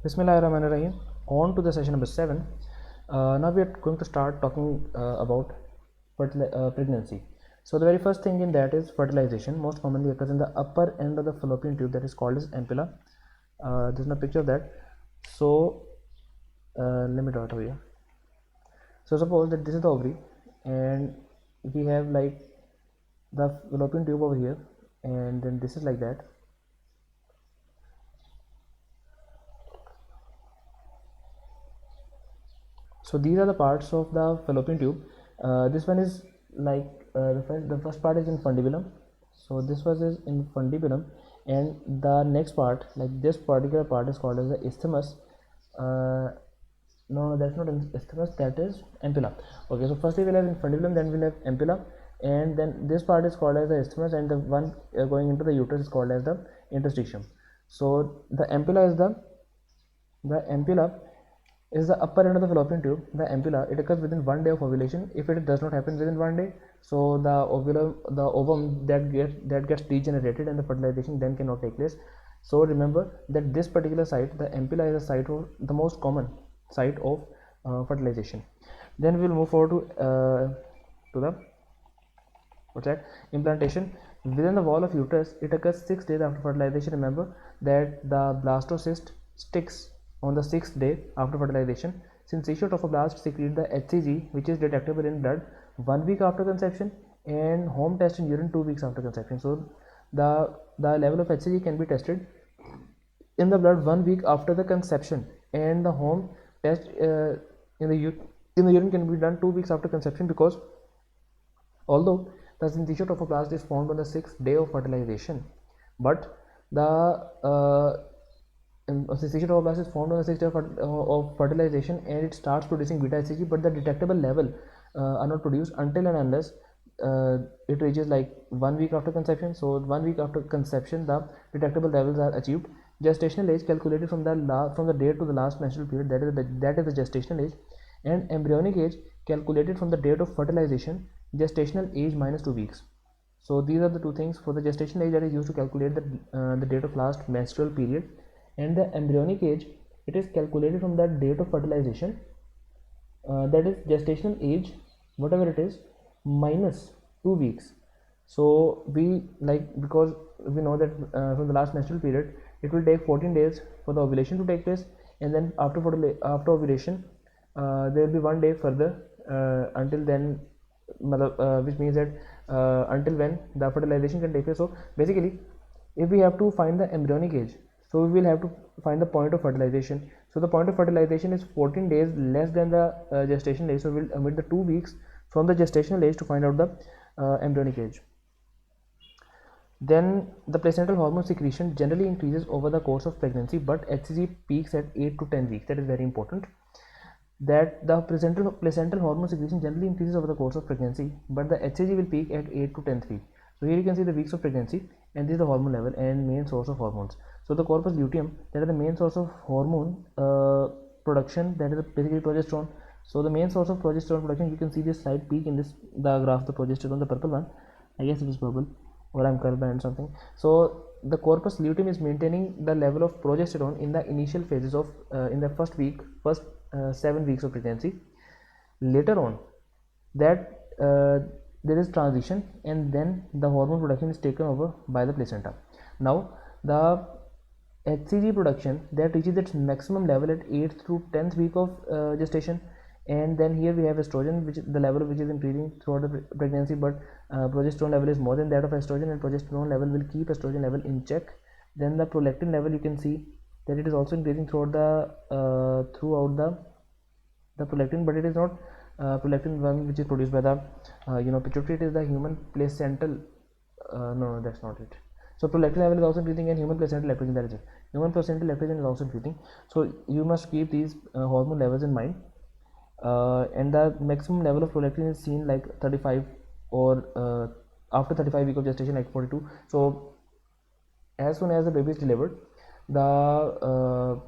Bismillahirrahmanirrahim. On to the session number 7. Now we are going to start talking about pregnancy. So the very first thing in that is fertilization. Most commonly occurs in the upper end of the fallopian tube, that is called as ampulla. There's no picture of that. So let me draw it over here. So suppose that this is the ovary, and we have like the fallopian tube over here, and then this is like that. So these are the parts of the fallopian tube. This one is like the first part is in fundibulum. So this was is in fundibulum, and the next part, like this particular part, is called as the isthmus. No, that's not isthmus, that is ampulla. Okay, so first we will have in fundibulum, then we'll have ampulla, and then this part is called as the isthmus, and the one going into the uterus is called as the interstitium. So the ampulla is the upper end of the fallopian tube. The ampulla, it occurs within 1 day of ovulation. If it does not happen within 1 day, so the ovum that gets degenerated, and the fertilization then cannot take place. So remember that this particular site, the ampulla, is a site of the most common site of fertilization. Then we will move forward to the implantation. Within the wall of uterus, it occurs 6 days after fertilization. Remember that the blastocyst sticks on the 6th day after fertilization. Since tissue trophoblast secrete the HCG, which is detectable in blood 1 week after conception, and home test in urine 2 weeks after conception. So the level of HCG can be tested in the blood 1 week after the conception, and the home test in the urine can be done 2 weeks after conception, because although the syncytial trophoblast is formed on the 6th day of fertilization, but the syncytial trophoblast is formed on the 6th day of fertilization, and it starts producing beta HCG, but the detectable level are not produced until and unless it reaches like 1 week after conception. So 1 week after conception, the detectable levels are achieved. Gestational age calculated from the date to the last menstrual period, that is the gestational age, and embryonic age calculated from the date of fertilization, gestational age minus 2 weeks. So these are the two things for the gestational age that is used to calculate the date of last menstrual period, and the embryonic age, it is calculated from the date of fertilization, that is gestational age, whatever it is, minus 2 weeks. So we because we know that from the last menstrual period, it will take 14 days for the ovulation to take place, and then after ovulation there will be 1 day further until then, which means that until when the fertilization can take place. So basically, if we have to find the embryonic age, so we will have to find the point of fertilization. So the point of fertilization is 14 days less than the gestation age, so we will omit the 2 weeks from the gestational age to find out the embryonic age. Then the placental hormone secretion generally increases over the course of pregnancy, but HCG peaks at 8 to 10 weeks. That is very important, that the placental hormone secretion generally increases over the course of pregnancy, but the HCG will peak at 8 to 10th week. So here you can see the weeks of pregnancy, and this is the hormone level and main source of hormones. So the corpus luteum, that is the main source of hormone production, that is basically progesterone. So the main source of progesterone production, you can see this slight peak in the graph, the progesterone, the purple one. I guess it is purple, or I'm colorblind or something. So the corpus luteum is maintaining the level of progesterone in the initial phases of in the first 7 weeks of pregnancy. Later on, that there is transition, and then the hormone production is taken over by the placenta. Now the HCG production that reaches its maximum level at 8th to 10th week of gestation, and then here we have estrogen, which the level of which is increasing throughout the pregnancy, but progesterone level is more than that of estrogen, and progesterone level will keep estrogen level in check. Then the prolactin level, you can see that it is also increasing throughout the prolactin, but it is not prolactin one which is produced by the pituitary. It is the human placental no, that's not it. So prolactin level is also increasing, and human placental leptogen, that is it. Human placental leptogen is also increasing. So you must keep these hormone levels in mind, and the maximum level of prolactin is seen like 35, or after 35 weeks of gestation like 42. So as soon as the baby is delivered, the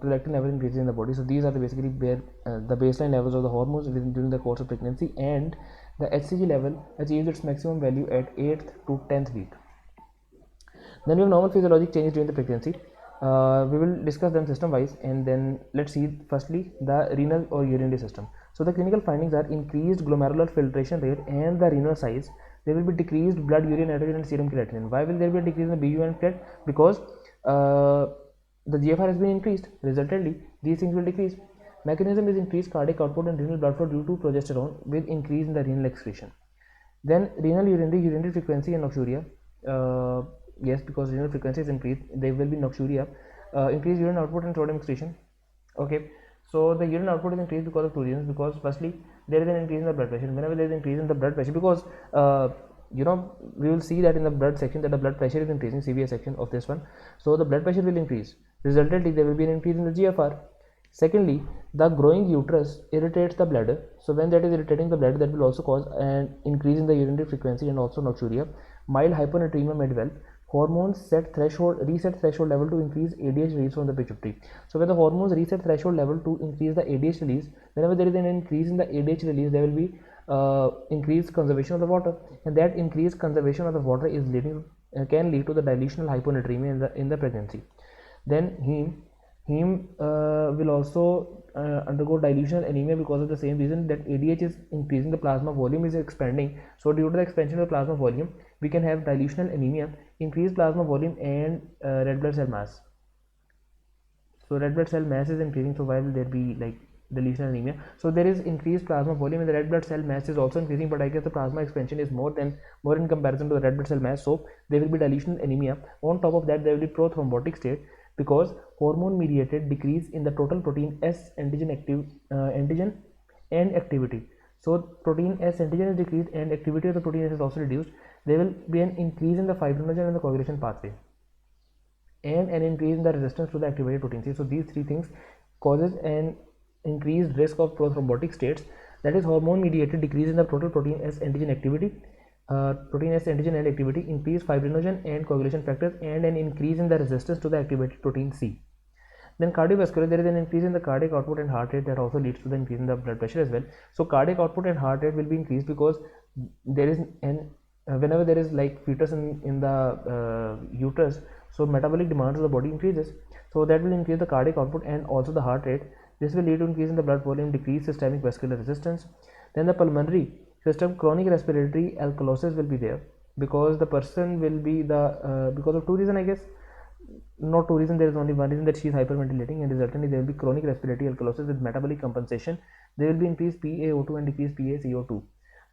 prolactin level increases in the body. So these are basically where the baseline levels of the hormones during the course of pregnancy, and the HCG level achieves its maximum value at 8th to 10th week. Then we have normal physiologic changes during the pregnancy. We will discuss them system wise, and then let's see firstly the renal or urinary system. So the clinical findings are increased glomerular filtration rate and the renal size. There will be decreased blood urea nitrogen and serum creatinine. Why will there be a decrease in the BU and creat? Because the GFR has been increased. Resultantly, these things will decrease. Mechanism is increased cardiac output and renal blood flow due to progesterone with increase in the renal excretion. Then renal urinary frequency and nocturia. Yes, because renal frequency is increased, there will be nocturia. Increased urine output and sodium excretion. Okay, so the urine output is increased because of two reasons. Because firstly, there is an increase in the blood pressure. Whenever there is an increase in the blood pressure, because we will see that in the blood section that the blood pressure is increasing, severe section of this one. So the blood pressure will increase. Resultantly, there will be an increase in the GFR. Secondly, the growing uterus irritates the bladder. So when that is irritating the bladder, that will also cause an increase in the urinary frequency and also nocturia. Mild hyponatremia may develop. Hormones reset threshold level to increase ADH release from the pituitary. So when the hormones reset threshold level to increase the ADH release, whenever there is an increase in the ADH release, there will be increased conservation of the water, and that increased conservation of the water is can lead to the dilutional hyponatremia in the pregnancy. Then heme will also undergo dilutional anemia because of the same reason, that ADH is increasing, the plasma volume is expanding. So due to the expansion of the plasma volume, we can have dilutional anemia, increased plasma volume, and red blood cell mass. So red blood cell mass is increasing, so why will there be like dilutional anemia? So there is increased plasma volume and the red blood cell mass is also increasing, but I guess the plasma expansion is more in comparison to the red blood cell mass, so there will be dilutional anemia. On top of that, there will be prothrombotic state because hormone mediated decrease in the total protein S antigen and activity. So protein S antigen is decreased and activity of the protein S is also reduced. There will be an increase in the fibrinogen and the coagulation pathway, and an increase in the resistance to the activated protein C. So these three things causes an increased risk of prothrombotic states, that is hormone mediated decrease in the total protein S antigen activity, protein S antigen and activity, increased fibrinogen and coagulation factors, and an increase in the resistance to the activated protein C. Then cardiovascular, there is an increase in the cardiac output and heart rate, that also leads to the increase in the blood pressure as well. So cardiac output and heart rate will be increased because there is an whenever there is like fetus in the uterus, so metabolic demands of the body increases, so that will increase the cardiac output and also the heart rate. This will lead to increase in the blood volume, decrease systemic vascular resistance. Then the pulmonary system, chronic respiratory alkalosis will be there because the person will be because of two reasons, I guess. Not two reasons, there is only one reason, that she is hyperventilating, and resultantly there will be chronic respiratory alkalosis with metabolic compensation. There will be increased PaO2 and decreased PaCO2.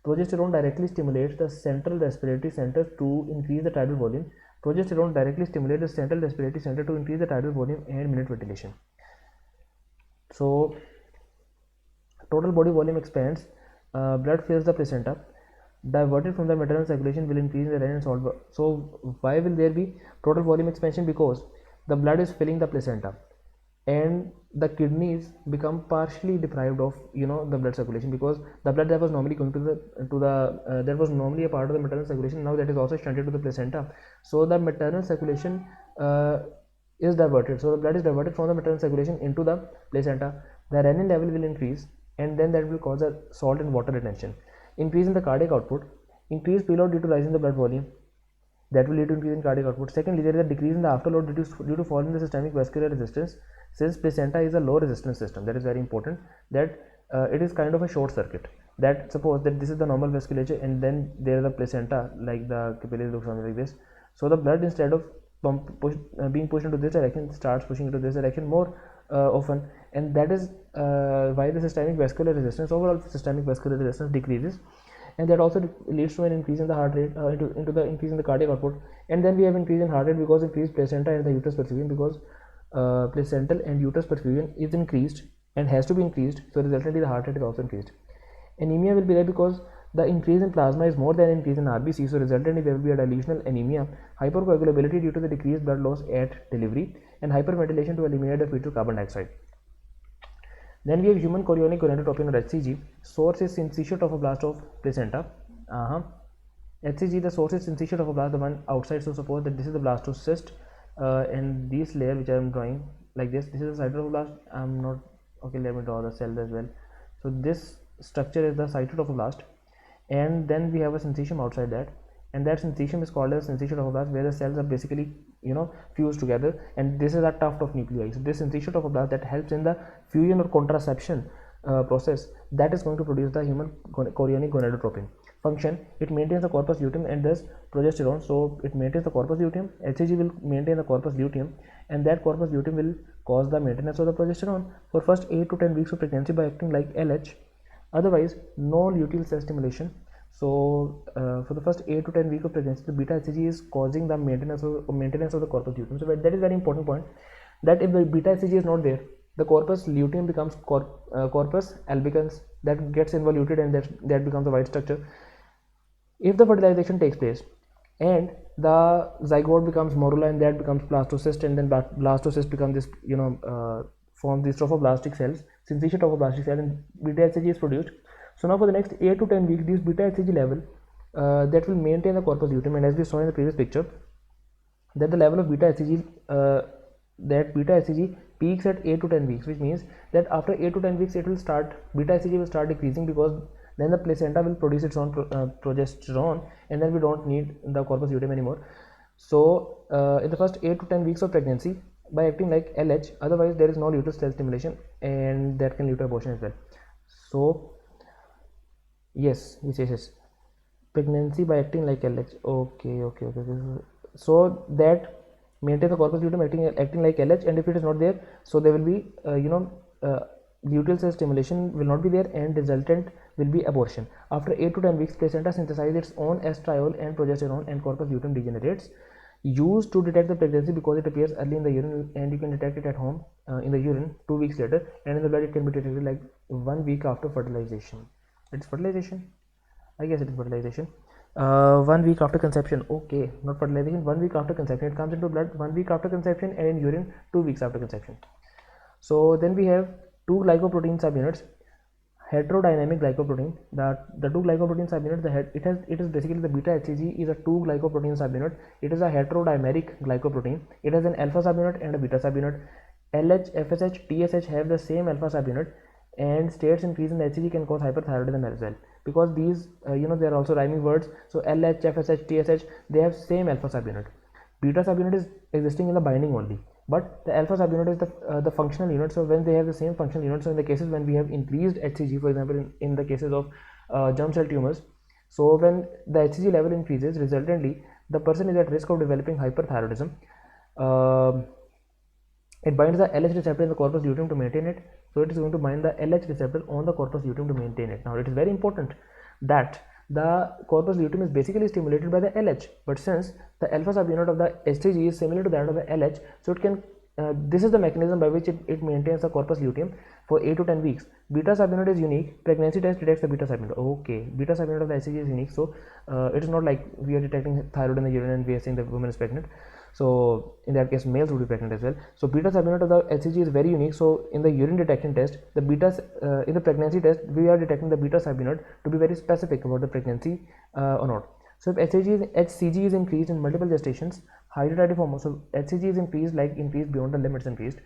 Progesterone directly stimulates the central respiratory center to increase the tidal volume. Progesterone directly stimulates the central respiratory center to increase the tidal volume and minute ventilation. So total body volume expands, blood fills the placenta, diverted from the maternal circulation will increase the iron and salt. So why will there be total volume expansion? Because the blood is filling the placenta and the kidneys become partially deprived of the blood circulation, because the blood that was normally going to the that was normally a part of the maternal circulation, now that is also shunted to the placenta. So the maternal circulation is diverted, so the blood is diverted from the maternal circulation into the placenta. The renin level will increase, and then that will cause a salt and water retention. Increase in the cardiac output, increased preload due to rise in the blood volume, that will lead to increase in cardiac output. Secondly, there is a decrease in the afterload due to fall in the systemic vascular resistance, since placenta is a low resistance system. That is very important, that it is kind of a short circuit. That suppose that this is the normal vasculature and then there is a placenta, like the capillary looks something like this. So the blood, instead of being pushed into this direction, starts pushing into this direction more often, and that is why the systemic vascular resistance, overall systemic vascular resistance decreases, and that also leads to an increase in the heart rate, into the increase in the cardiac output. And then we have increase in heart rate because increased placenta and the uterus perfusion, because placental and uterus perfusion is increased and has to be increased, so resultantly the heart rate is also increased. Anemia will be there because the increase in plasma is more than increase in RBC, so resultantly there will be a dilutional anemia. Hypercoagulability due to the decreased blood loss at delivery, and hyperventilation to eliminate the fetal carbon dioxide. Then we have human chorionic gonadotropin, or HCG. Source is syncytial trophoblast of placenta. HCG, the source is syncytial trophoblast, the one outside. So suppose that this is the blastocyst, and this layer which I am drawing like this is the cytoplasm. I'm not okay. Let me draw the cell as well. So this structure is the cytoplasm, and then we have a syncytium outside that, and that syncytium is called as syncytial trophoblast, where the cells are basically fuse together, and this is a tuft of nuclei. So this synthesis of a blast that helps in the fusion or contraception process, that is going to produce the human chorionic gonadotropin. Function: it maintains the corpus luteum and thus progesterone. So it maintains the corpus luteum, HCG will maintain the corpus luteum, and that corpus luteum will cause the maintenance of the progesterone for first 8 to 10 weeks of pregnancy by acting like LH. Otherwise, no luteal cell stimulation. So for the first 8 to 10 weeks of pregnancy, the beta HCG is causing the maintenance of the corpus luteum. So that is very important point, that if the beta HCG is not there, the corpus luteum becomes corpus albicans, that gets involuted, and that becomes a white structure. If the fertilization takes place and the zygote becomes morula, and that becomes blastocyst, and then blastocyst becomes this forms these trophoblastic cells, synthesis trophoblastic cells, and beta HCG is produced. So now for the next 8 to 10 weeks, this beta HCG level that will maintain the corpus luteum, and as we saw in the previous picture, that the level of beta HCG peaks at 8 to 10 weeks, which means that after 8 to 10 weeks beta HCG will start decreasing, because then the placenta will produce its own progesterone, and then we don't need the corpus luteum anymore. So in the first 8 to 10 weeks of pregnancy, by acting like LH, otherwise there is no luteal cell stimulation, and that can lead to abortion as well. So yes, pregnancy by acting like LH. Okay. So that maintain the corpus luteum acting like LH, and if it is not there, so there will be luteal cell stimulation will not be there, and resultant will be abortion. After 8 to 10 weeks, placenta synthesizes its own estriol and progesterone, and corpus luteum degenerates. Used to detect the pregnancy because it appears early in the urine, and you can detect it at home in the urine 2 weeks later, and in the blood it can be detected like 1 week after fertilization. It's fertilization, I guess it is fertilization. 1 week after conception. Okay, not fertilization, 1 week after conception. It comes into blood 1 week after conception, and in urine 2 weeks after conception. So then we have two glycoprotein subunits. Heterodynamic glycoprotein. The two glycoprotein subunits, it is basically the beta HCG is a 2 glycoprotein subunit. It is a heterodimeric glycoprotein. It has an alpha subunit and a beta subunit. LH, FSH, TSH have the same alpha subunit, and states increase in the HCG can cause hyperthyroidism as well, because these they are also rhyming words. So LH, FSH, TSH, they have same alpha subunit. Beta subunit is existing in the binding only, but the alpha subunit is the functional unit. So when they have the same functional unit, so in the cases when we have increased HCG, for example in the cases of germ cell tumors, so when the HCG level increases, resultantly the person is at risk of developing hyperthyroidism. It binds the LH receptor in the corpus luteum to maintain it. So it is going to bind the LH receptor on the corpus luteum to maintain it. Now it is very important that the corpus luteum is basically stimulated by the LH, but since the alpha subunit of the HCG is similar to that of the LH, so it can this is the mechanism by which it maintains the corpus luteum for 8 to 10 weeks. Beta subunit is unique. Pregnancy test detects the beta subunit. Okay, beta subunit of the HCG is unique, so it is not like we are detecting thyroid in the urine and we are saying the woman is pregnant. So in that case, males would be pregnant as well. So beta subunit of the HCG is very unique. So in the urine detection test, the beta in the pregnancy test, we are detecting the beta subunit to be very specific about the pregnancy or not. So if HCG is increased in multiple gestations, hydrotide so HCG is increased beyond the limits increased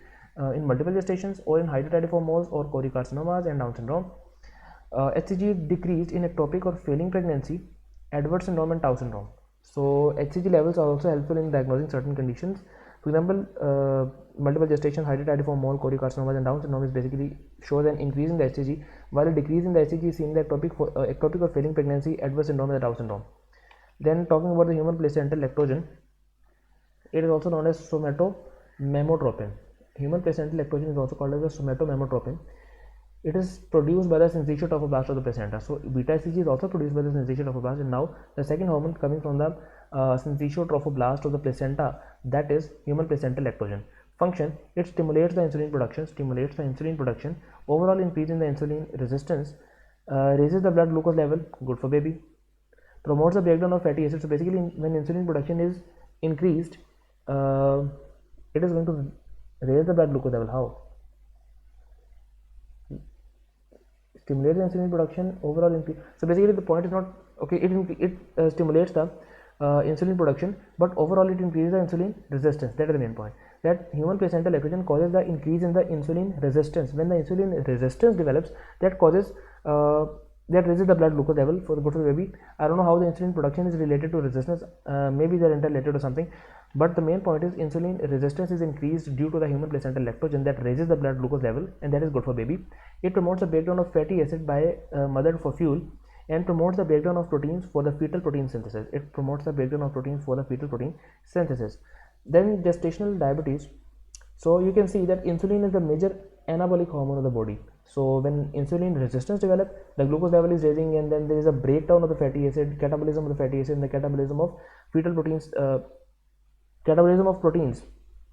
in multiple gestations, or in hydrotide moles or choriocarcinomas and Down syndrome. HCG decreased in ectopic or failing pregnancy, Edwards syndrome and Tau syndrome. So HCG levels are also helpful in diagnosing certain conditions. For example, multiple gestation, hydrotide mole, choriocarcinomas and Down syndrome is basically shows an increase in the HCG, while a decrease in the HCG is seen in the ectopic or failing pregnancy, Edwards syndrome and Tau syndrome. Then talking about the human placental lactogen, it is also known as somatomamotropin. Human placental lactogen is also called as the somatomamotropin. It is produced by the syncytial trophoblast of the placenta. So beta HCG is also produced by the syncytial trophoblast, and now the second hormone coming from the syncytial trophoblast of the placenta, that is human placental lactogen. Function: it stimulates the insulin production. Overall increase in the insulin resistance, raises the blood glucose level, good for baby. Promotes the breakdown of fatty acids. So basically, when insulin production is increased, it is going to raise the blood glucose level. How? Stimulates the insulin production, overall increase. So basically the point is not okay, it stimulates the insulin production, but overall it increases the insulin resistance. That is the main point, that human placental lactogen causes the increase in the insulin resistance. When the insulin resistance develops, that causes that raises the blood glucose level for the good for the baby. I don't know how the insulin production is related to resistance. Maybe they're interrelated or something, but the main point is insulin resistance is increased due to the human placental lactogen that raises the blood glucose level, and that is good for baby. It promotes the breakdown of fatty acid by mother for fuel, and promotes the breakdown of proteins for the fetal protein synthesis. It promotes the breakdown of proteins for the fetal protein synthesis. Then gestational diabetes. So you can see that insulin is the major anabolic hormone of the body. So when insulin resistance develops, the glucose level is raising, and then there is a breakdown of the fatty acid, catabolism of the fatty acid, and the catabolism of fetal proteins,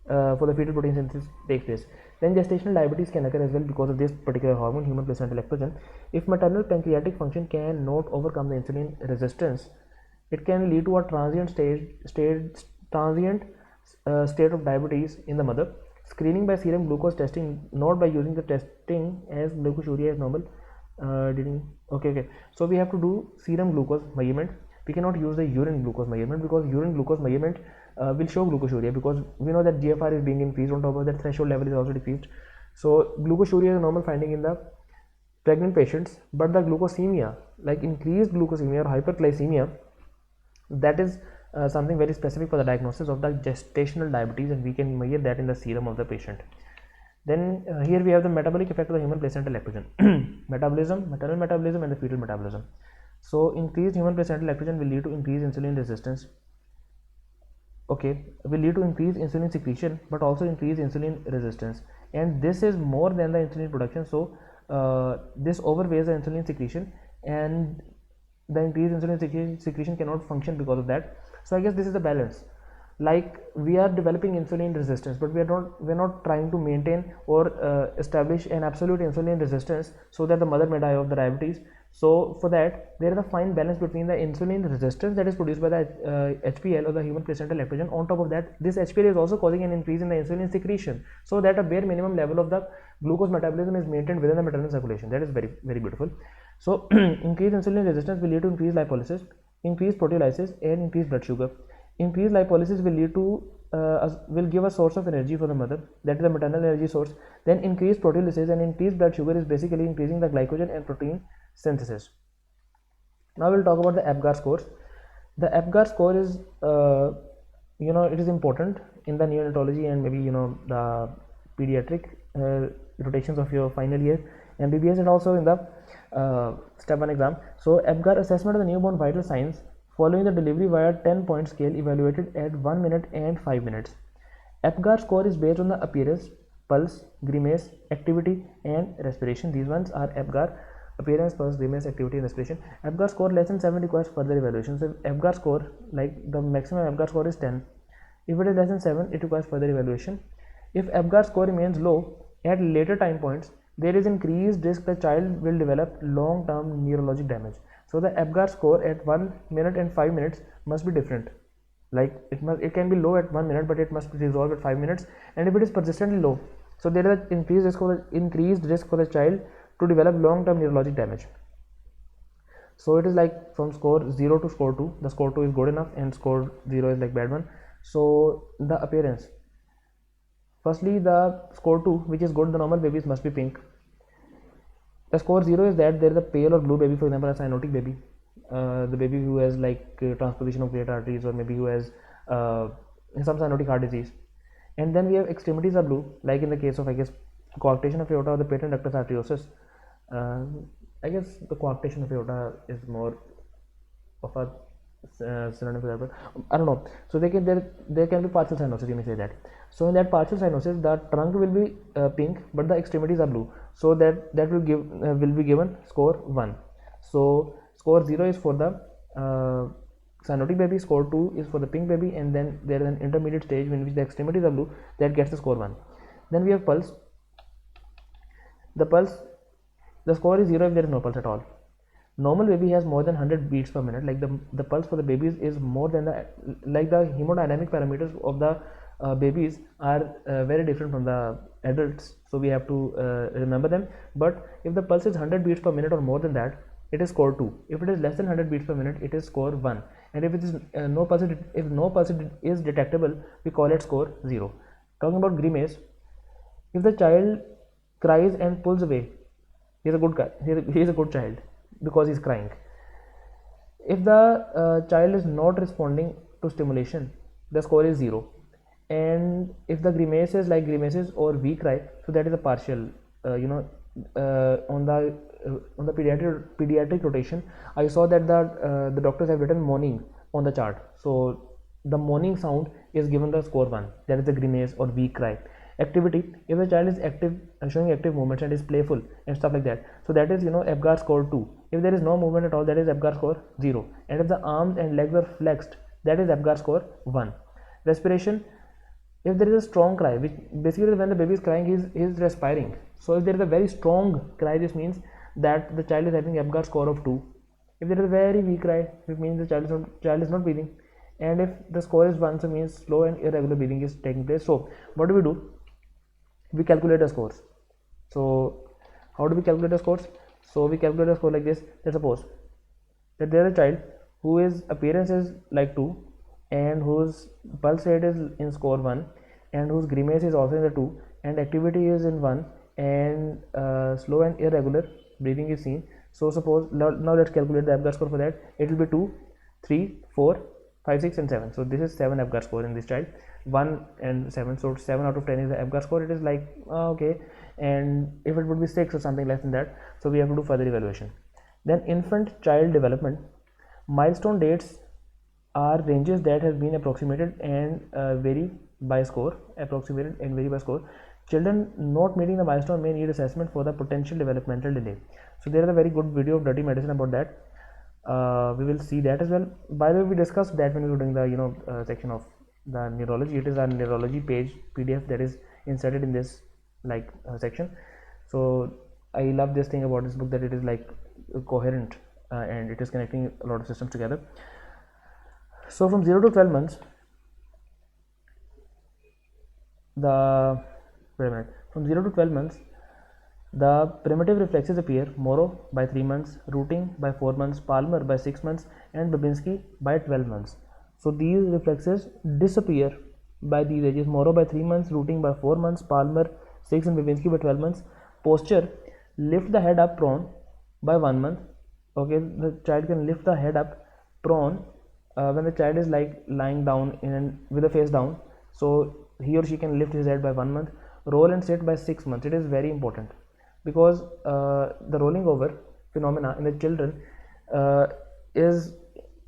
for the fetal protein synthesis takes place. Then gestational diabetes can occur as well because of this particular hormone, human placental lactogen. If maternal pancreatic function cannot overcome the insulin resistance, it can lead to a transient state of diabetes in the mother. Screening by serum glucose testing, not by using the testing as glucosuria is normal. Okay. So we have to do serum glucose measurement. We cannot use the urine glucose measurement, because urine glucose measurement will show glucosuria, because we know that GFR is being increased. On top of that, threshold level is also decreased. So glucosuria is a normal finding in the pregnant patients, but the glucosemia, like increased glucosemia or hyperglycemia, that is something very specific for the diagnosis of the gestational diabetes, and we can measure that in the serum of the patient. Then here we have the metabolic effect of the human placental lactogen. Metabolism, maternal metabolism and the fetal metabolism. So increased human placental lactogen will lead to increased insulin resistance. Okay, will lead to increased insulin secretion, but also increased insulin resistance, and this is more than the insulin production. So this overweighs the insulin secretion, and the increased insulin secretion cannot function because of that. So I guess this is the balance. Like we are developing insulin resistance, but we're not trying to maintain or establish an absolute insulin resistance so that the mother may die of the diabetes. So for that, there is a fine balance between the insulin resistance that is produced by the HPL or the human placental lactogen. On top of that, this HPL is also causing an increase in the insulin secretion, so that a bare minimum level of the glucose metabolism is maintained within the maternal circulation. That is very, very beautiful. So increased insulin resistance will lead to increased lipolysis, increased proteolysis, and increased blood sugar. Increased lipolysis will lead to will give a source of energy for the mother, that is the maternal energy source. Then increased proteolysis and increased blood sugar is basically increasing the glycogen and protein synthesis. Now we'll talk about the APGAR scores. The APGAR score is it is important in the neonatology and maybe the pediatric rotations of your final year MBBS, and also in the step 1 exam. So APGAR, assessment of the newborn vital signs following the delivery via 10-point scale, evaluated at 1 minute and 5 minutes. APGAR score is based on the appearance, pulse, grimace, activity, and respiration. These ones are APGAR: appearance, pulse, grimace, activity, and respiration. APGAR score less than 7 requires further evaluation. So APGAR score, like the maximum APGAR score is 10. If it is less than 7, it requires further evaluation. If APGAR score remains low at later time points, there is increased risk the child will develop long-term neurologic damage. So the APGAR score at 1 minute and 5 minutes must be different. Like it can be low at 1 minute, but it must resolve at 5 minutes. And if it is persistently low, so there is an increased risk for the child to develop long-term neurologic damage. So it is like from score 0 to score 2. The score 2 is good enough, and score 0 is like bad one. So the appearance. Firstly, the score 2, which is good, the normal babies must be pink. The score 0 is that there is a pale or blue baby, for example, a cyanotic baby, the baby who has like transposition of great arteries, or maybe who has some cyanotic heart disease. And then we have extremities are blue, like in the case of, I guess, coarctation of aorta or the patent ductus arteriosus. I guess the coarctation of aorta is more of a synonym for that, but I don't know. So there can be partial cyanosis, you may say that. So in that partial cyanosis, the trunk will be pink, but the extremities are blue. So that will be given score 1. So score 0 is for the cyanotic baby, score 2 is for the pink baby, and then there is an intermediate stage in which the extremities are blue, that gets the score 1. Then we have pulse. The score is 0 if there is no pulse at all. Normal baby has more than 100 beats per minute. Like the pulse for the babies is more than the hemodynamic parameters of the babies are very different from the adults, so we have to remember them. But if the pulse is 100 beats per minute or more than that, it is score 2. If it is less than 100 beats per minute, it is score 1. And if it is no pulse is detectable, we call it score 0. Talking about grimace, if the child cries and pulls away, he is a good child. because he's crying. If the child is not responding to stimulation, the score is 0. And if the grimaces like grimaces or weak cry, so that is a partial. On the pediatric rotation, I saw that the doctors have written moaning on the chart. So the moaning sound is given the score 1, that is the grimace or weak cry. Activity, if the child is active, showing active movements and is playful and stuff like that, so that is Apgar score 2. If there is no movement at all, that is Apgar score 0. And if the arms and legs are flexed, that is Apgar score 1. Respiration, if there is a strong cry, which basically when the baby is crying, he is respiring. So if there is a very strong cry, this means that the child is having Apgar score of 2. If there is a very weak cry, it means the child is not breathing. And if the score is 1, so means slow and irregular breathing is taking place. So what do? We calculate the scores. So how do we calculate the scores? So we calculate the score like this. Let's suppose that there is a child whose appearance is like 2 and whose pulse rate is in score 1 and whose grimace is also in the 2 and activity is in 1 and slow and irregular breathing is seen. So suppose now let's calculate the Apgar score for that. It will be 2, 3, 4, 5, 6 and 7. So this is 7 Apgar score in this child, 1 and 7. So 7 out of 10 is the Apgar score. It is like okay. And if it would be 6 or something less than that, so we have to do further evaluation. Then infant child development, milestone dates are ranges that have been approximated and vary by score. Children not meeting the milestone may need assessment for the potential developmental delay. So there is a very good video of Dirty Medicine about that. We will see that as well. By the way, we discussed that when we were doing the section of the neurology. It is a neurology page PDF that is inserted in this section. So I love this thing about this book, that it is like coherent and it is connecting a lot of systems together. So from 0 to 12 months, from 0 to 12 months, the primitive reflexes appear: Moro by 3 months, Rooting by 4 months, Palmer by 6 months, and Babinski by 12 months. So these reflexes disappear by these ages: Moro by 3 months, Rooting by 4 months, Palmer 6 and Babinski by 12 months. Posture, lift the head up prone by 1 month. Okay, the child can lift the head up prone when the child is lying down with the face down. So he or she can lift his head by 1 month. Roll and sit by 6 months. It is very important because the rolling over phenomena in the children is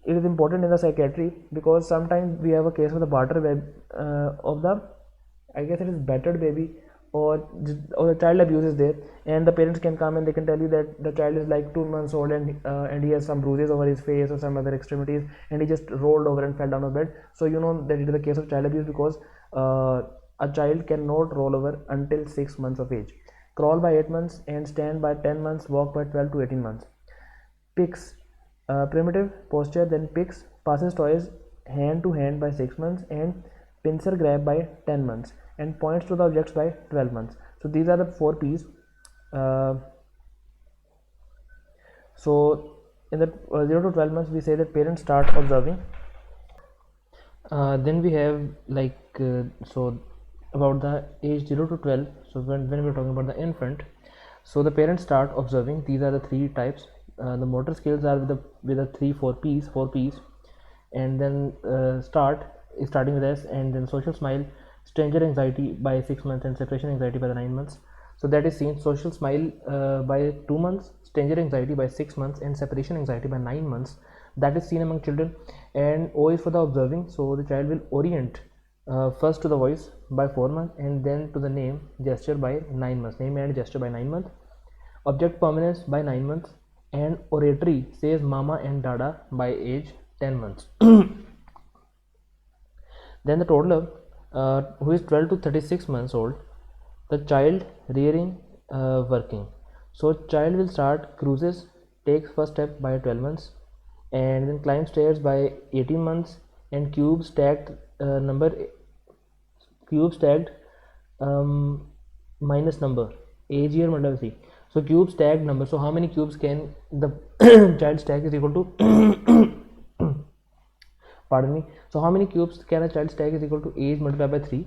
important in the psychiatry, because sometimes we have a case of the barter of the, I guess it is battered baby, or the child abuse is there, and the parents can come and they can tell you that the child is like 2 months old and he has some bruises over his face or some other extremities and he just rolled over and fell down on the bed. So you know that it is a case of child abuse, because a child cannot roll over until 6 months of age. Crawl by 8 months and stand by 10 months, walk by 12 to 18 months. Picks, primitive posture, then picks, passes toys hand to hand by 6 months, and pincer grab by 10 months, and points to the objects by 12 months. So these are the 4 P's. So in the 0 to 12 months, we say that parents start observing. Then we have so about the age 0 to 12. So when we're talking about the infant, so the parents start observing. These are the 3 types. The motor skills are with the 4 P's, and then starting with S, and then social smile, stranger anxiety by 6 months, and separation anxiety by the 9 months. So that is seen: social smile by 2 months, stranger anxiety by 6 months, and separation anxiety by 9 months. That is seen among children. And O is for the observing. So the child will orient first to the voice by 4 months, and then to the name gesture by 9 months. Name and gesture by 9 months. Object permanence by 9 months, and oratory says mama and dada by age 10 months. Then the toddler, who is 12 to 36 months old, the child rearing, working. So child will start cruises, takes first step by 12 months, and then climb stairs by 18 months, and cube stacked minus number, age year multiple C. So cube stacked number. So how many cubes can the child stack is equal to pardon me. So how many cubes can a child stack is equal to age multiplied by 3.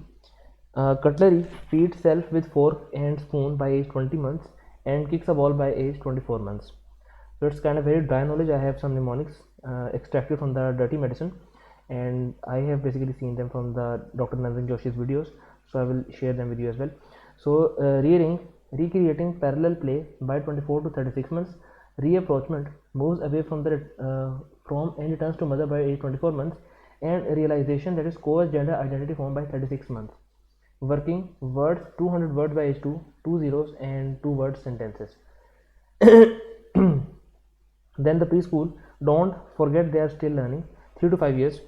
Cutlery, feeds self with fork and spoon by age 20 months, and kicks a ball by age 24 months. So it's kind of very dry knowledge. I have some mnemonics extracted from the dirty medicine, and I have basically seen them from the Dr. Nandan Joshi's videos, so I will share them with you as well. So recreating parallel play by 24 to 36 months. Reapproachment moves away from the from and returns to mother by age 24 months, and realization that is co-ed gender identity formed by 36 months. Working words 200 words by age 2, 2 zeros and 2 word sentences. Then the preschool, don't forget they are still learning, 3 to 5 years.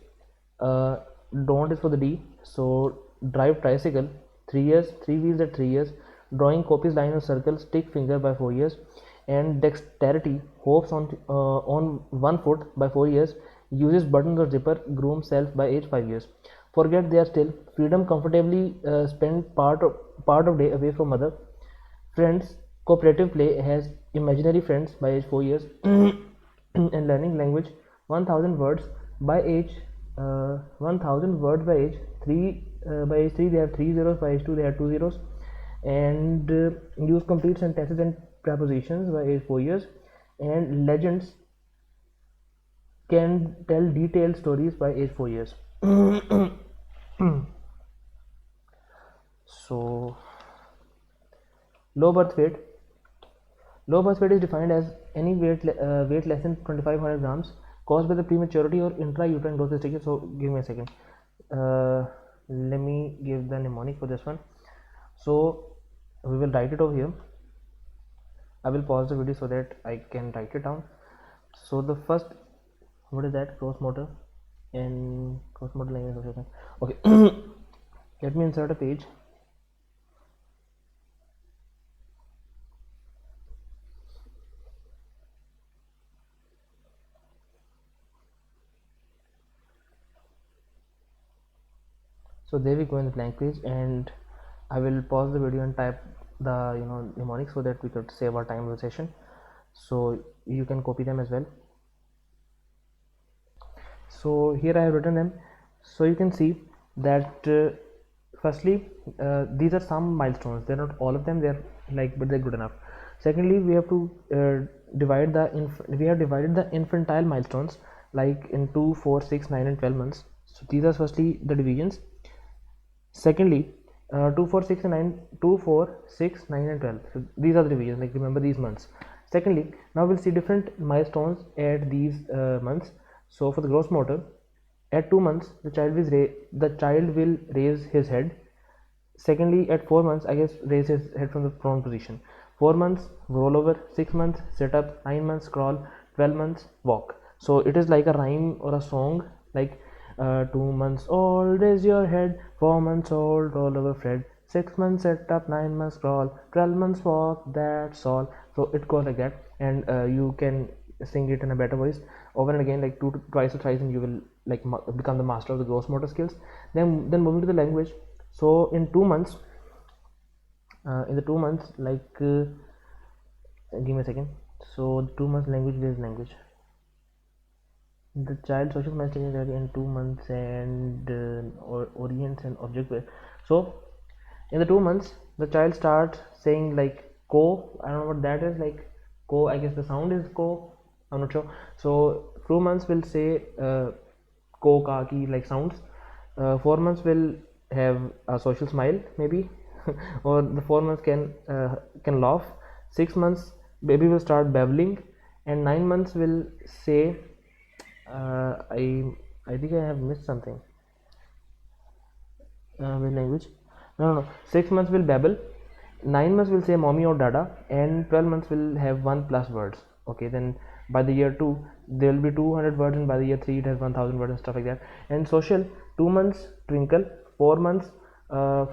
uh, don't is for the D, so drive tricycle, 3 years, 3 wheels at 3 years. Drawing copies line or circle, stick finger by 4 years. And dexterity, hops on 1 foot by 4 years. Uses buttons or zipper, groom self by age 5 years. Forget they are still, freedom, comfortably spend part of day away from mother. Friends, cooperative play, has imaginary friends by age 4 years. And learning language, 1000 words by age 1000 words by age 3. By age 3 they have 3 zeros, by age 2 they have 2 zeros. And use complete sentences and prepositions by age 4 years. And legends, can tell detailed stories by age 4 years. So low birth weight. Low birth weight is defined as any weight less than 2500 grams caused by the prematurity or intrauterine growth stages. So give me a second. Let me give the mnemonic for this one. So we will write it over here. I will pause the video so that I can write it down. So the first, what is that? Gross motor and gross motor language. Okay. Let me insert a page. So there we go in the blank page, and I will pause the video and type the mnemonic so that we could save our time of the session. So you can copy them as well. So here I have written them. So you can see that firstly these are some milestones. They're not all of them, they're like, but they're good enough. Secondly, we have to divided the infantile milestones like in 2, 4, 6, 9 and 12 months. So these are firstly the divisions. Secondly, 2, 4, 6 and 9, 2, 4, 6, 9 and 12. So these are the divisions, like remember these months. Secondly, now we'll see different milestones at these months. So for the gross motor, at 2 months the child will raise his head. Secondly, at 4 months, I guess, raise his head from the prone position. 4 months roll over, 6 months sit up, 9 months crawl, 12 months walk. So it is like a rhyme or a song, like 2 months old raise your head, 4 months old roll over Fred, 6 months sit up, 9 months crawl, 12 months walk, that's all. So it goes like that, and you can sing it in a better voice over and again, like twice or thrice, and you will like become the master of the gross motor skills. Then moving to the language. So in 2 months, like give me a second. So 2 months language, where is language? The child social messaging in 2 months, and orients and object. So in the 2 months the child starts saying like ko, I don't know what that is, like ko, I guess the sound is ko, I'm not sure. So 2 months will say ko, ka, ki, like sounds. 4 months will have a social smile maybe or the 4 months can laugh. 6 months baby will start babbling, and 9 months will say I think I have missed something with language. No. 6 months will babble, 9 months will say mommy or dada, and 12 months will have 1+ words. Okay, then by the year 2 there will be 200 words, and by the year 3 it has 1000 words and stuff like that. And social, 2 months twinkle, 4 months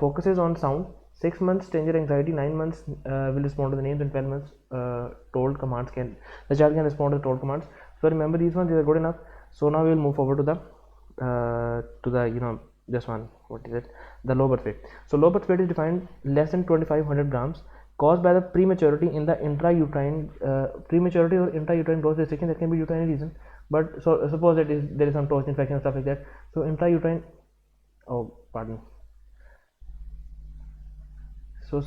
focuses on sound, 6 months stranger anxiety, 9 months will respond to the names, and 12 months told commands, the child can respond to the told commands. So remember these ones, these are good enough. So now we will move forward to the this one, what is it, the low birth weight. So low birth weight is defined less than 2500 grams caused by the prematurity in the intrauterine prematurity or intrauterine growth restriction. That can be due to any reason, but so suppose that there is some torch infection and stuff like that. So intrauterine, oh pardon, So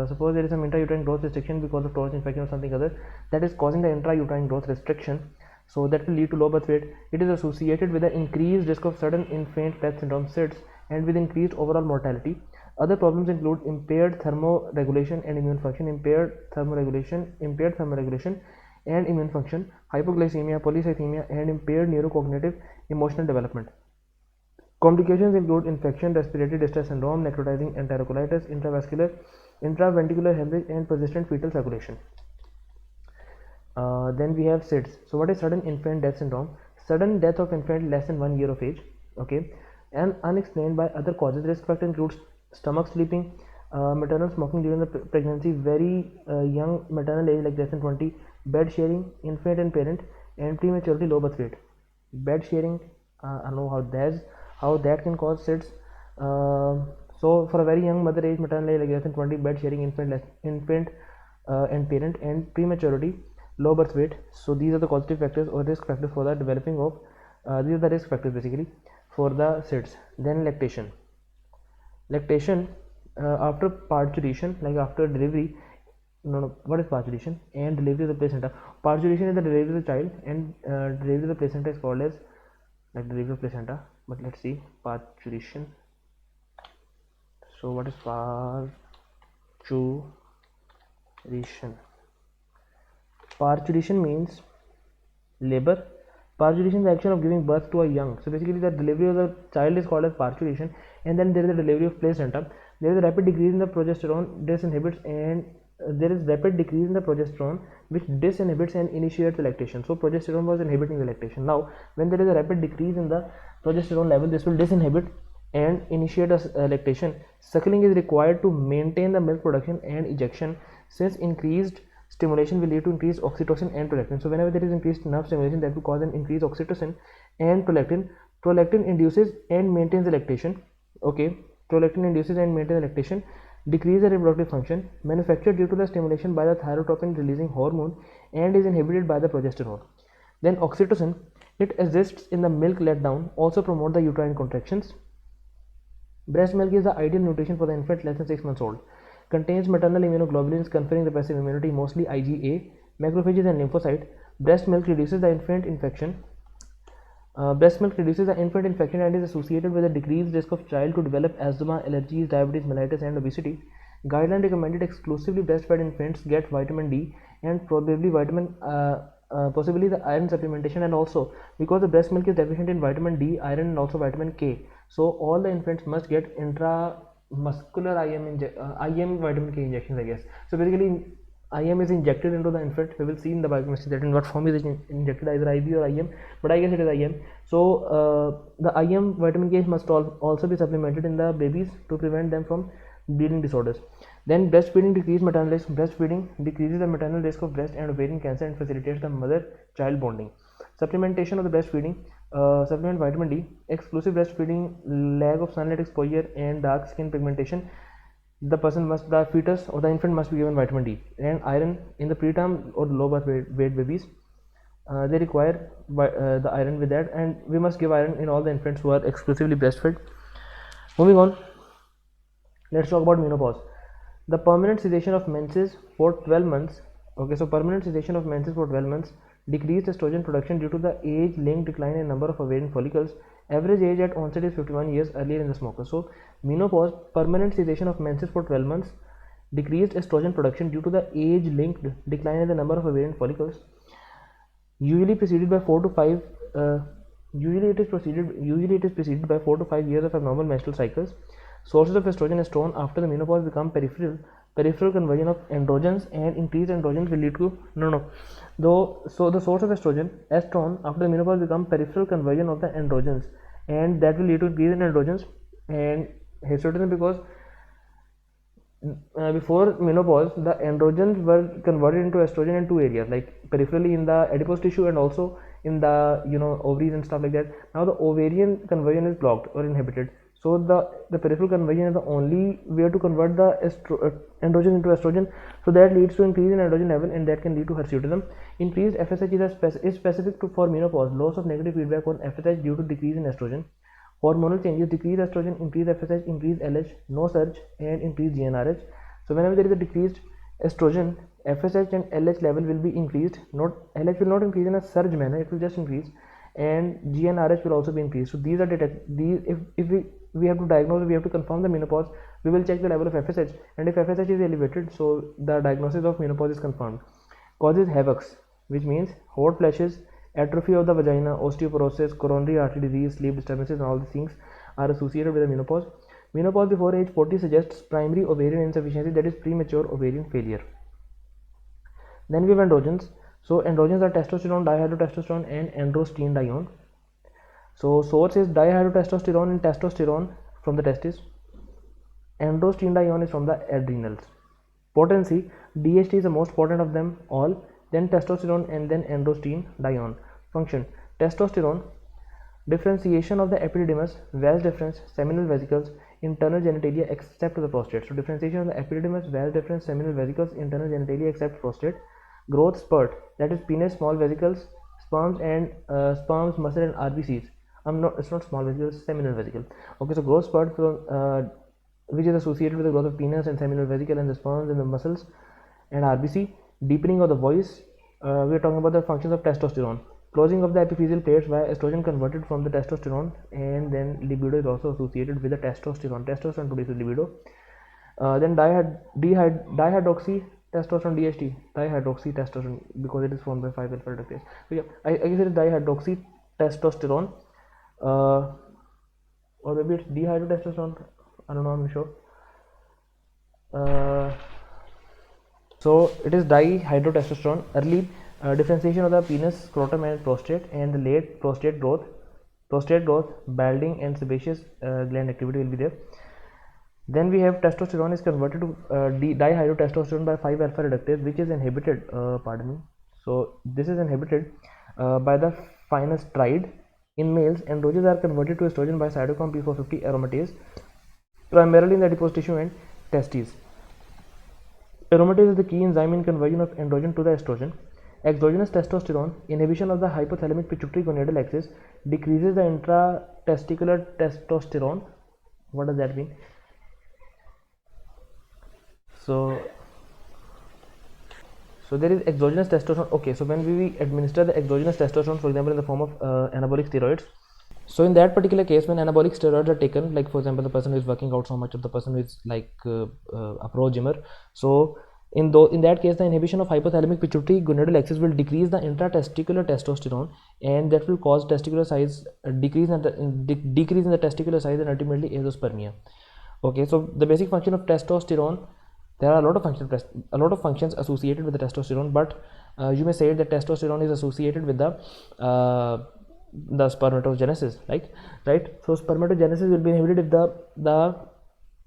suppose there is some intrauterine growth restriction because of torch infection or something other that is causing the intrauterine growth restriction, so that will lead to low birth weight. It is associated with an increased risk of sudden infant death syndrome SIDS and with increased overall mortality. Other problems include impaired thermoregulation and immune function, impaired thermoregulation and immune function, hypoglycemia, polycythemia, and impaired neurocognitive emotional development. Complications include infection, respiratory distress syndrome, necrotizing enterocolitis, intraventricular hemorrhage, and persistent fetal circulation. Then we have SIDS. So what is sudden infant death syndrome? Sudden death of infant less than 1 year of age, okay, and unexplained by other causes. Risk factor includes stomach sleeping, maternal smoking during the pregnancy, very young maternal age like less than 20, bed sharing, infant and parent, and prematurely low birth weight. Bed sharing, I know how that can cause SIDS. So for a very young mother age, maternal age like less than 20, bed sharing, infant and parent, and prematurity, low birth weight. So these are the causative factors or risk factors for the developing of these are the risk factors basically for the SIDS. Then lactation after parturition, like after delivery. What is parturition and delivery of the placenta? Parturition is the delivery of the child, and delivery of the placenta is called as like delivery of placenta. But let's see parturition. So what is parturition? Parturition means labor. Parturition is the action of giving birth to a young. So basically the delivery of the child is called as parturition, and then there is the delivery of placenta. There is a rapid decrease in the progesterone, there is rapid decrease in the progesterone which disinhibits and initiates the lactation. So progesterone was inhibiting the lactation. Now when there is a rapid decrease in the progesterone level, this will disinhibit and initiate a lactation. Suckling is required to maintain the milk production and ejection, since increased stimulation will lead to increased oxytocin and prolactin. So whenever there is increased enough stimulation, that will cause an increased oxytocin and prolactin. Prolactin induces and maintains the lactation. Okay, prolactin induces and maintains the lactation. Decrease the reproductive function, manufactured due to the stimulation by the thyrotropin releasing hormone, and is inhibited by the progesterone. Then oxytocin, it assists in the milk letdown, also promote the uterine contractions. Breast milk is the ideal nutrition for the infant less than 6 months old. Contains maternal immunoglobulins conferring the passive immunity, mostly IgA, macrophages and lymphocyte. Breast milk reduces the infant infection. And is associated with a decreased risk of child to develop asthma, allergies, diabetes mellitus, and obesity. Guideline recommended exclusively breastfed infants get vitamin D and possibly the iron supplementation, and also because the breast milk is deficient in vitamin D, iron, and also vitamin K. So all the infants must get intramuscular IM vitamin K injections, I guess. So basically IM is injected into the infant. We will see in the biochemistry that in what form is it injected, either IV or IM, but I guess it is IM. So the IM vitamin K must also be supplemented in the babies to prevent them from bleeding disorders. Then breastfeeding decreases maternal risk. Breastfeeding decreases the maternal risk of breast and ovarian cancer and facilitates the mother-child bonding. Supplementation of the breastfeeding, supplement vitamin D, exclusive breastfeeding, lack of sunlight exposure, and dark skin pigmentation. The fetus or the infant must be given vitamin D and iron in the preterm or low birth weight babies. They require the iron with that, and we must give iron in all the infants who are exclusively breastfed. Moving on, let's talk about menopause. The permanent cessation of menses for 12 months. Okay, so permanent cessation of menses for 12 months, decreased estrogen production due to the age-linked decline in number of ovarian follicles. Average age at onset is 51 years, earlier in the smoker. So menopause, permanent cessation of menses for 12 months, decreased estrogen production due to the age-linked decline in the number of ovarian follicles. Usually preceded by 4 to 5. Usually it is preceded by 4 to 5 years of abnormal menstrual cycles. Sources of estrone after the menopause become peripheral conversion of androgens, and increased androgens will lead to so the source of estrone after the menopause become peripheral conversion of the androgens, and that will lead to increase in androgens and hirsutism, because before menopause the androgens were converted into estrogen in two areas, like peripherally in the adipose tissue and also in the ovaries and stuff like that. Now the ovarian conversion is blocked or inhibited, so the peripheral conversion is the only way to convert the androgen into estrogen. So that leads to increase in androgen level, and that can lead to hirsutism. Increased FSH is specific for menopause. Loss of negative feedback on FSH due to decrease in estrogen. Hormonal changes: decrease estrogen, increase FSH, increase LH, no surge, and increase GnRH. So whenever there is a decreased estrogen, FSH and LH level will be increased. Not LH will not increase in a surge manner; it will just increase, and GnRH will also be increased. So these are these. If we have to diagnose, we have to confirm the menopause. We will check the level of FSH, and if FSH is elevated, so the diagnosis of menopause is confirmed. Causes havocs, which means hot flashes, atrophy of the vagina, osteoporosis, coronary artery disease, sleep disturbances, and all these things are associated with the menopause. Menopause before age 40 suggests primary ovarian insufficiency, that is premature ovarian failure. Then we have androgens. So androgens are testosterone, dihydrotestosterone, and androstenedione. So source is dihydrotestosterone and testosterone from the testes. Androstenedione is from the adrenals. Potency, DHT is the most potent of them all, then testosterone, and then androstenedione. Function, testosterone, differentiation of the epididymis, vas deferens, seminal vesicles, internal genitalia except the prostate. So differentiation of the epididymis, vas deferens, seminal vesicles, internal genitalia except prostate. Growth spurt, that is penis, small vesicles, sperms, muscle, and RBCs. It's not small vesicles, seminal vesicle. Okay, so growth spurt from which is associated with the growth of penis and seminal vesicle and the sperms and the muscles and RBC. Deepening of the voice, we are talking about the functions of testosterone. Closing of the epiphyseal plates via estrogen converted from the testosterone, and then libido is also associated with the testosterone. Testosterone produces libido. Then dihydroxy testosterone, DHT, dihydroxy testosterone, because it is formed by 5-alpha reductase. So yeah, I guess it is dihydroxy testosterone, or maybe it's dihydrotestosterone. I don't know, I'm sure. So it is dihydrotestosterone. Early differentiation of the penis, scrotum, and prostate, and the late prostate growth, balding, and sebaceous gland activity will be there. Then we have testosterone is converted to dihydrotestosterone by 5-alpha reductase, which is inhibited. So this is inhibited by the finasteride. In males, androgens are converted to estrogen by cytochrome P450 aromatase, primarily in the adipose tissue and testes. Aromatase is the key enzyme in conversion of androgen to the estrogen. Exogenous testosterone, inhibition of the hypothalamic pituitary gonadal axis, decreases the intratesticular testosterone. What does that mean? So there is exogenous testosterone. Okay, so when we administer the exogenous testosterone, for example in the form of anabolic steroids, so in that particular case, when anabolic steroids are taken, like for example the person who is working out so much, or the person who is like a pro gymmer, so in that case the inhibition of hypothalamic pituitary gonadal axis will decrease the intratesticular testosterone, and that will cause testicular size decrease in the testicular size, and ultimately azoospermia. Okay, so the basic function of testosterone, there are a lot of functions associated with the testosterone, but you may say that testosterone is associated with the spermatogenesis, right? So spermatogenesis will be inhibited if the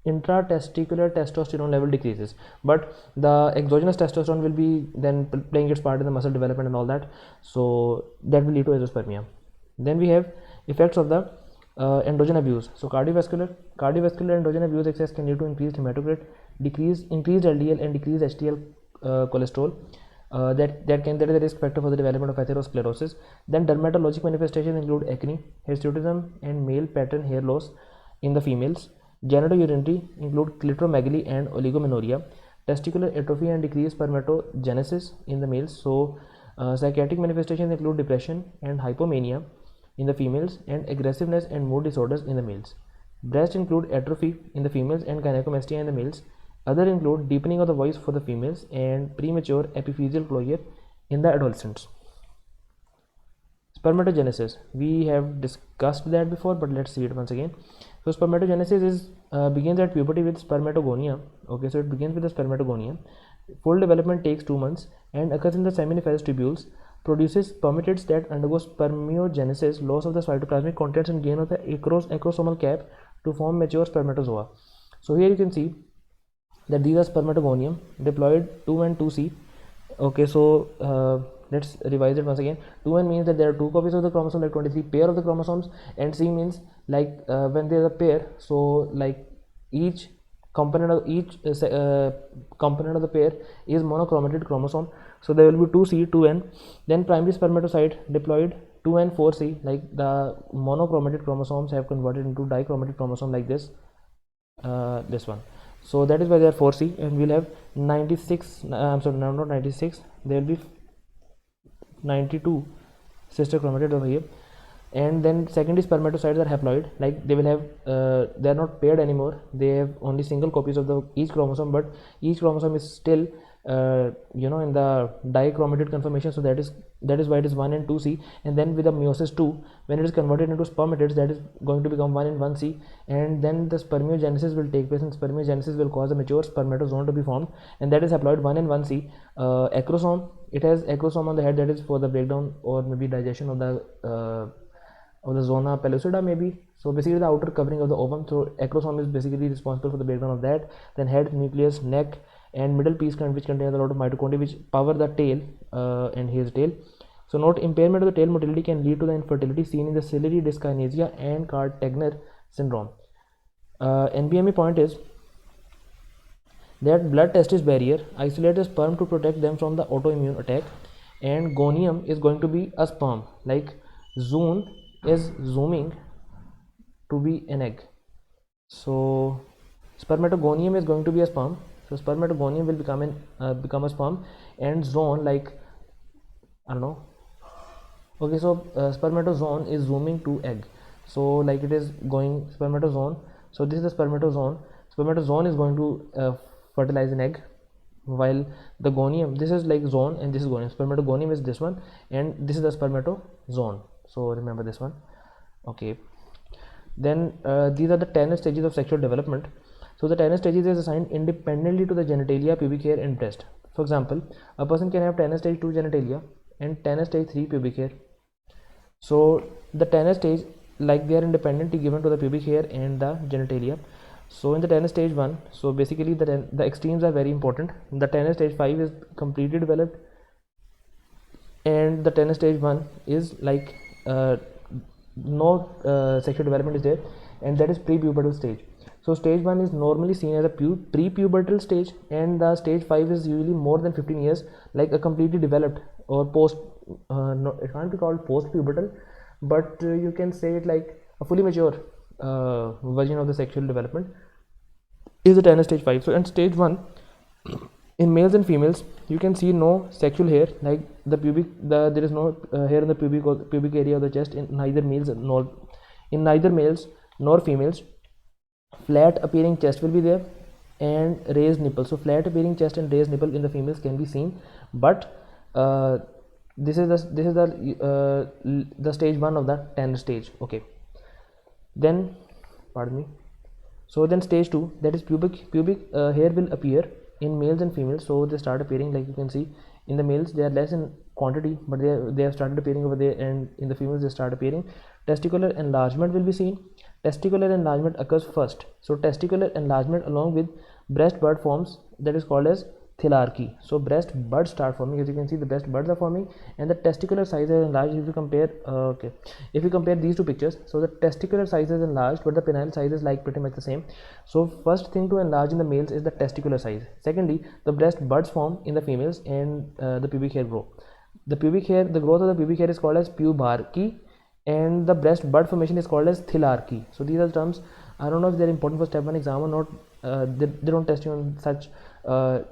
intratesticular testosterone level decreases, but the exogenous testosterone will be then playing its part in the muscle development and all that, so that will lead to azoospermia. Then we have effects of the androgen abuse. So cardiovascular androgen abuse excess can lead to increased hematocrit, increased LDL, and decreased HDL cholesterol. That is a risk factor for the development of atherosclerosis. Then dermatologic manifestations include acne, hirsutism, and male pattern hair loss in the females. Genitourinary include clitoromegaly and oligomenorrhea. Testicular atrophy and decreased spermatogenesis in the males. So psychiatric manifestations include depression and hypomania in the females, and aggressiveness and mood disorders in the males. Breast include atrophy in the females and gynecomastia in the males. Other include deepening of the voice for the females and premature epiphyseal closure in the adolescents. Spermatogenesis, we have discussed that before, but let's see it once again. So spermatogenesis begins at puberty with spermatogonia. Okay, so it begins with the spermatogonia. Full development takes 2 months and occurs in the seminiferous tubules, produces spermatids that undergo spermiogenesis, loss of the cytoplasmic contents, and gain of the acrosomal cap to form mature spermatozoa. So here you can see that these are spermatogonium, diploid 2 and 2C. Okay, so let's revise it once again. 2N means that there are 2 copies of the chromosome, like 23 pair of the chromosomes, and C means like when there is a pair, so like each component of the pair is monochromated chromosome. So there will be 2C, 2N. Then primary spermatocyte, diploid 2N, 4C, like the monochromated chromosomes have converted into dichromated chromosome like this one. So that is why they are 4C, and we'll have 96, I'm sorry, no, not 96, there will be 92 sister chromatids over here. And then second is spermatocytes are haploid, like they will have they are not paired anymore, they have only single copies of the each chromosome, but each chromosome is still in the dichromatid conformation, so that is why it is 1 and 2C. And then with the meiosis 2, when it is converted into spermatids, that is going to become 1 and 1C, and then the spermiogenesis will take place, and spermiogenesis will cause a mature spermatozoon to be formed, and that is haploid 1 and 1C. Acrosome, it has acrosome on the head, that is for the breakdown or maybe digestion of the zona pellucida maybe, so basically the outer covering of the ovum. So acrosome is basically responsible for the breakdown of that. Then head, nucleus, neck, and middle piece which contains a lot of mitochondria which power the tail and his tail. So note, impairment of the tail motility can lead to the infertility seen in the ciliary dyskinesia and Cartagner syndrome. NBME point is that blood testis barrier isolates the sperm to protect them from the autoimmune attack, and gonium is going to be a sperm, like zoon is zooming to be an egg. So spermatogonium is going to be a sperm, so spermatogonium will become a sperm, and zone, like I don't know. Okay, so spermatozoon is zooming to egg, so like it is going spermatozoon. So this is the spermatozoon. Spermatozoon is going to fertilize an egg, while the gonium, this is like zone and this is gonium. Spermatogonium is this one, and this is the spermatozoon, so remember this one. Okay, then these are the 10 stages of sexual development. So the 10 stages is assigned independently to the genitalia, pubic hair, and breast. For example, a person can have 10 stage 2 genitalia and 10 stage 3 pubic hair. So the 10 stage, like they are independently given to the pubic hair and the genitalia. So in the 10 stage 1, so basically the extremes are very important. The 10 stage 5 is completely developed, and the 10 stage 1 is like no sexual development is there, and that is pre-pubertal stage. So stage 1 is normally seen as a pre-pubertal stage, and the stage 5 is usually more than 15 years, like a completely developed or post no, it can't be called post-pubertal, but you can say it like a fully mature version of the sexual development is the 10 stage 5. So in stage 1, in males and females, you can see no sexual hair, like there is no hair in the pubic area of the chest in neither males nor females. Flat appearing chest will be there, and raised nipple. So flat appearing chest and raised nipple in the females can be seen, but this is the stage 1 of the 10 stage. Okay, then pardon me. So then stage 2, that is pubic hair will appear in males and females. So they start appearing, like you can see in the males they are less in quantity, but they have started appearing over there, and in the females they start appearing. Testicular enlargement will be seen. Testicular enlargement occurs first. So testicular enlargement along with breast bud forms, that is called as thelarchy. So breast buds start forming, as you can see the breast buds are forming, and the testicular size is enlarged. If you compare if you compare these two pictures, so the testicular size is enlarged, but the penile size is like pretty much the same. So first thing to enlarge in the males is the testicular size. Secondly, the breast buds form in the females, and the pubic hair grow. The growth of the pubic hair is called as pubarchy, and the breast bud formation is called as thelarchy. So these are the terms. I don't know if they're important for step 1 exam or not. They don't test you on such the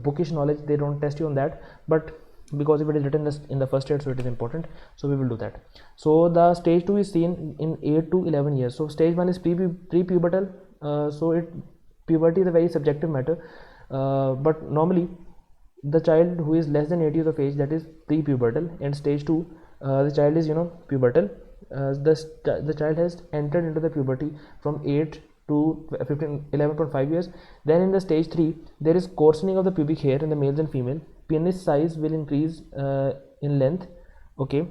bookish knowledge, they don't test you on that, but because if it is written in the first year, so it is important, so we will do that. So the stage 2 is seen in 8 to 11 years. So stage 1 is pre-pubertal. Puberty is a very subjective matter, but normally the child who is less than 8 years of age, that is pre-pubertal, and stage 2 the child is pubertal. The child has entered into the puberty from 8 to 11.5 years. Then in the stage 3, there is coarsening of the pubic hair in the males and female. Penis size will increase in length. Okay,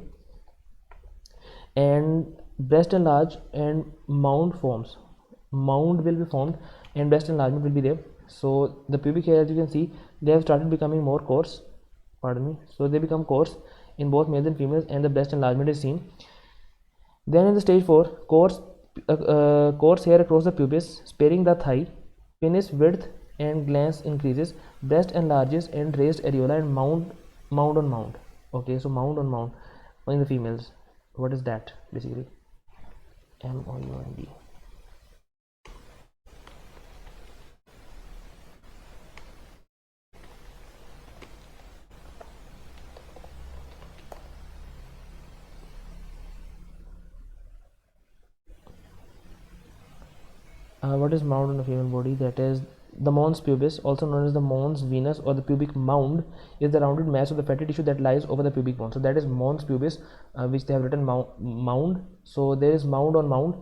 and breast enlarge and mound forms. Mound will be formed and breast enlargement will be there. So the pubic hair, as you can see, they have started becoming more coarse. Pardon me. So they become coarse in both males and females, and the breast enlargement is seen. Then in the stage 4, coarse hair across the pubis, sparing the thigh. Penis width and glans increases. Breast enlarges and raised areola, and mound on mound. Okay, so mound on mound in the females. What is that basically? MOUND. What is mound on a female body? That is the mons pubis, also known as the mons venus or the pubic mound, is the rounded mass of the fatty tissue that lies over the pubic bone. So that is mons pubis, which they have written mound. So there is mound on mound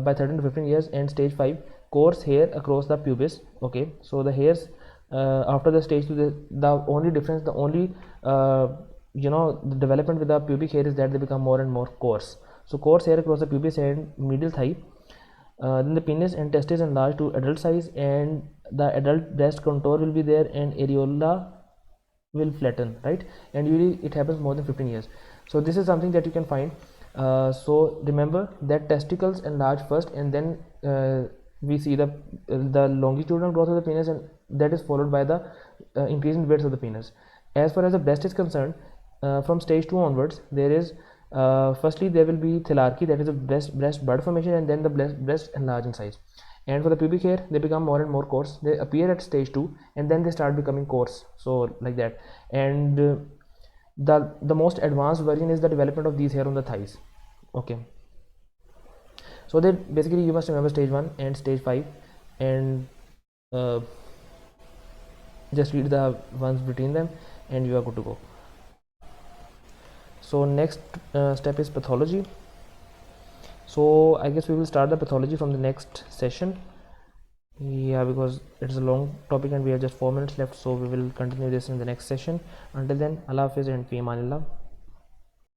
by 13 to 15 years. And stage 5, coarse hair across the pubis. Okay, so the hairs after the stage 2, the only difference, the only the development with the pubic hair is that they become more and more coarse. So coarse hair across the pubis and medial thigh. Then the penis and testes enlarge to adult size, and the adult breast contour will be there, and areola will flatten, right? And usually it happens more than 15 years. So this is something that you can find. So remember that testicles enlarge first, and then we see the longitudinal growth of the penis, and that is followed by the increase in width of the penis. As far as the breast is concerned, from stage 2 onwards, there is firstly there will be thelarchy, that is a breast bud formation, and then the breast enlarge in size. And for the pubic hair, they become more and more coarse. They appear at stage 2, and then they start becoming coarse, so like that. And the most advanced version is the development of these hair on the thighs. Okay, so that basically you must remember stage 1 and stage 5, and just read the ones between them, and you are good to go. So next step is pathology. So I guess we will start the pathology from the next session. Yeah, because it's a long topic and we have just 4 minutes left, so we will continue this in the next session. Until then, Allah Hafiz and Fi Amanillah.